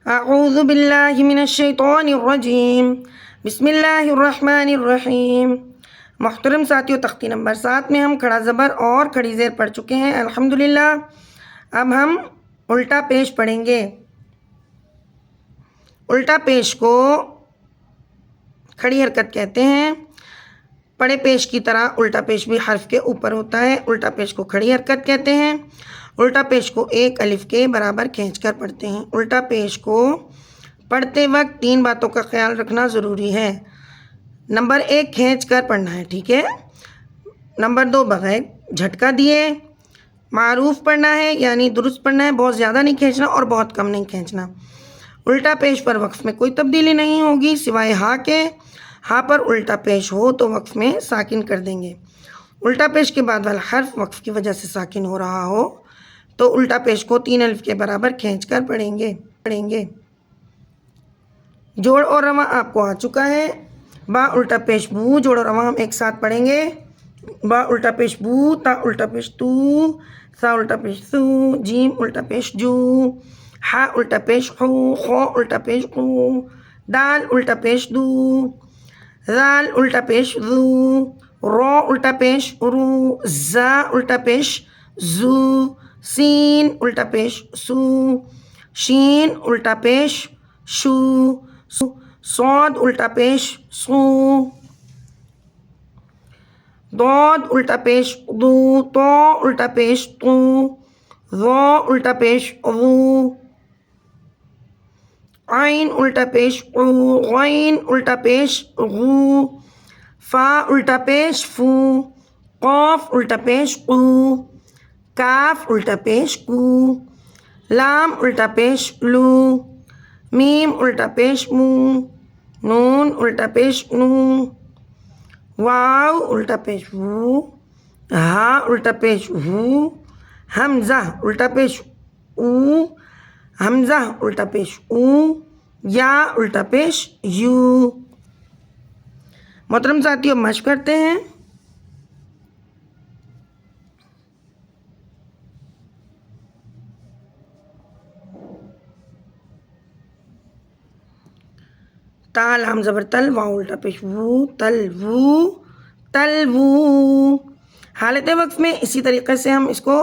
اعوذ باللہ من الشیطان الرجیم، بسم اللہ الرحمن الرحیم۔ محترم ساتھیو، تختی نمبر 7 میں ہم کھڑا زبر اور کھڑی زیر پڑھ چکے ہیں الحمدللہ۔ اب ہم الٹا پیش پڑھیں گے۔ الٹا پیش کو کھڑی حرکت کہتے ہیں۔ پڑے پیش کی طرح الٹا پیش بھی حرف کے اوپر ہوتا ہے۔ الٹا پیش کو کھڑی حرکت کہتے ہیں۔ الٹا پیش کو ایک الف کے برابر کھینچ کر پڑھتے ہیں۔ الٹا پیش کو پڑھتے وقت 3 باتوں کا خیال رکھنا ضروری ہے۔ نمبر 1، کھینچ کر پڑھنا ہے، ٹھیک ہے۔ نمبر 2، بغیر جھٹکا دیے معروف پڑھنا ہے، یعنی درست پڑھنا ہے، بہت زیادہ نہیں کھینچنا اور بہت کم نہیں کھینچنا۔ الٹا پیش پر وقف میں کوئی تبدیلی نہیں ہوگی سوائے ہا کے۔ ہا پر الٹا پیش ہو تو وقف میں ساکن کر دیں گے۔ الٹا پیش کے بعد والا حرف وقف کی وجہ سے ساکن ہو رہا ہو تو الٹا پیش کو 3 الف کے برابر کھینچ کر پڑھیں گے۔ جوڑ اور رواں آپ کو آ چکا ہے۔ با الٹا پیش بو، جوڑ اور رواں ہم ایک ساتھ پڑھیں گے۔ با الٹا پیش بو، تا الٹا پیش تو، سا الٹا پیش سو، جیم الٹا پیش جو، ہا الٹا پیش خو، خو الٹا پیش خو، دال الٹا پیش دو، زال الٹا پیش زو، رو الٹا پیش رو، زا الٹا پیش زو، سین الٹا پیش سو، شین الٹا پیش شو، صاد الٹا پیش سو، ضاد الٹا پیش دو، تو الٹا پیش تو، ظا الٹا پیش ظو، عین الٹا پیش عو، غین الٹا پیش غو، فا الٹا پیش فو، قاف الٹا پیش قو، کاف الٹا پیش کو، لام الٹا پیش لو، میم الٹا پیش مو، نون الٹا پیش نو، واو الٹا پیش وو، ہا الٹا پیش ہو، حمزہ الٹا پیش او، حمزہ الٹا پیش او، یا الٹا پیش یو۔ محترم ساتھیوں، مشق کرتے ہیں۔ تا لام زبر تل، واو الٹا پیش وو، تل وو، تل وو۔ حالت وقف میں اسی طریقے سے ہم اس کو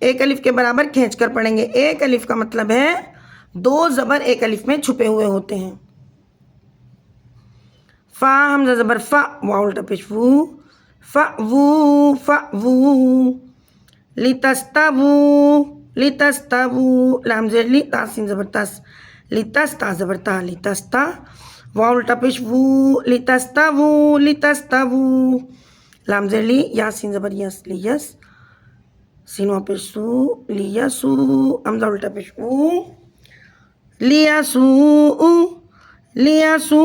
ایک الف کے برابر کھینچ کر پڑھیں گے۔ ایک الف کا مطلب ہے 2 زبر ایک الف میں چھپے ہوئے ہوتے ہیں۔ فا حمزہ زبر فا، واو الٹا پیش وو، فا وو، فا وو، لتستوو، لتستوو، لام زیر لی، تا سین زبر تس، لتستا زبر تا، لتستا، واو الٹا پیش وو، لتستوو، لتستوو، لام زیر لی، یا سین زبر یس، لیس، سین واو پیش سو، لیسو، حمزہ الٹا پیش او، لیسو، لیسو،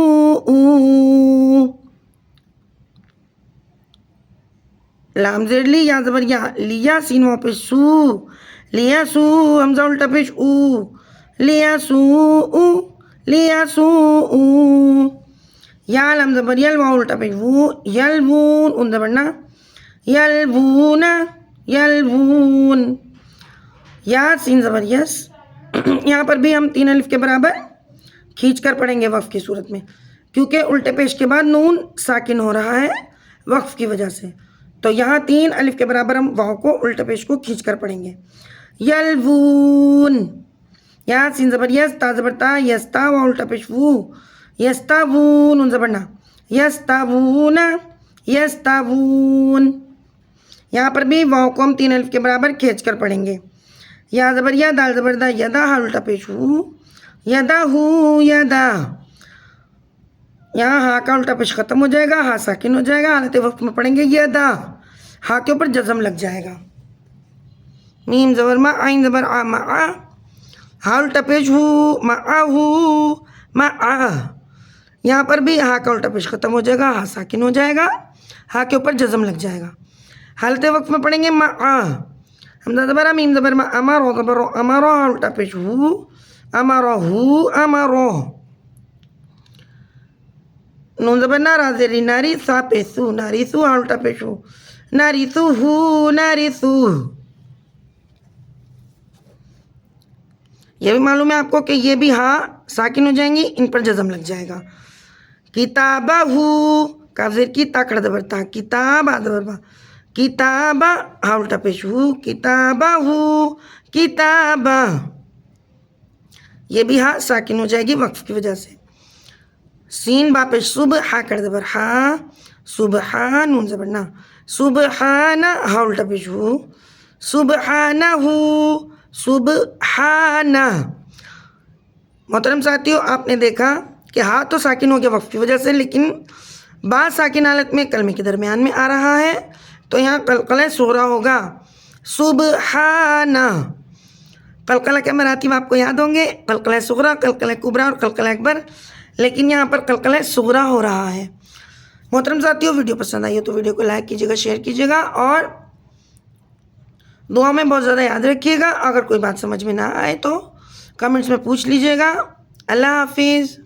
لام زیر لی، یا زبر یا، لیا، سین واو پیش سو، لیسو، حمزہ الٹا پیش او، لیسو، لیسو، یا لام زبر یل، واو الٹا پیش وو، یلوون، ان زبر نا، یلوون، یلوون، یا سین زبر یس۔ یہاں پر بھی ہم 3 الف کے برابر کھینچ کر پڑھیں گے وقف کی صورت میں، کیونکہ الٹے پیش کے بعد نون ساکن ہو رہا ہے وقف کی وجہ سے، تو یہاں 3 الف کے برابر ہم واو کو الٹے پیش کو کھینچ کر پڑھیں گے۔ یلوون، یا سین زبر یس، تا زبر تا، یستا، واو الٹا پیش وو، یستاوون، ان زبر نا، یستاوون، یستاوون۔ یہاں پر بھی واو کو ہم 3 الف کے برابر کھینچ کر پڑھیں گے۔ یا زبر یا، دال زبر دا، یدا، ہا الٹا پیش ہو، یدا ہو، یدا۔ یہاں ہا کا الٹا پیش ختم ہو جائے گا، ہا ساکن ہو جائے گا، حالت وقف میں پڑھیں گے یدا، ہا کے اوپر جزم لگ جائے گا۔ میم زبر ما، عین زبر آ، ما آ، ہا الٹا پیش ہو، ما آ ہو، ما آ۔ یہاں پر بھی ہا کا الٹا پیش ختم ہو جائے گا، ہا ساکن ہو جائے گا، ہا کے اوپر جزم لگ جائے گا۔ حالت وقف میں پڑھیں گے ما آ، حمزہ زبر میم زبر ما، امارو زبر رو، امارو، ہا الٹا پیش ہو، امارو ہو، امارو، نون زبر نا، را زیر ناری، سا پیش سو، ناری سو، ہا الٹا پیش ہو، ناری سو ہو، ناری سو۔ یہ بھی معلوم ہے آپ کو کہ یہ بھی ہاں ساکن ہو جائیں گی، ان پر جزم لگ جائے گا. کتابہ کاف زیر کی تا کڑ زبر تا، کتاب زبر با، کتابہ ہاں الٹا پیش ہو، کتابہ کتابہ، یہ بھی ہاں ساکن ہو جائے گی وقف کی وجہ سے. سین با پیش صبح ہا کڑ زبر ہا، صبح نون زبر نا، سبحانہ ہاں الٹا پیش ہو، سبحانہ سبحانہ. محترم ساتھیو، آپ نے دیکھا کہ ہاں تو ساکن ہو گیا وقف کی وجہ سے، لیکن با ساکن حالت میں کلمے کے درمیان میں آ رہا ہے، تو یہاں قلقلہ صغریٰ ہوگا سبحانہ. قلقلہ کے مراتب آپ کو یاد ہوں گے، قلقلہ صغریٰ، قلقلہ کبریٰ اور قلقلہ اکبر، لیکن یہاں پر قلقلہ صغریٰ ہو رہا ہے. محترم ساتھیو، ویڈیو پسند آئی ہو تو ویڈیو کو لائک کیجیے گا، شیئر کیجیے گا، اور دعا میں بہت زیادہ یاد رکھیے گا. اگر کوئی بات سمجھ میں نہ آئے تو کمنٹس میں پوچھ لیجیے گا. اللہ حافظ.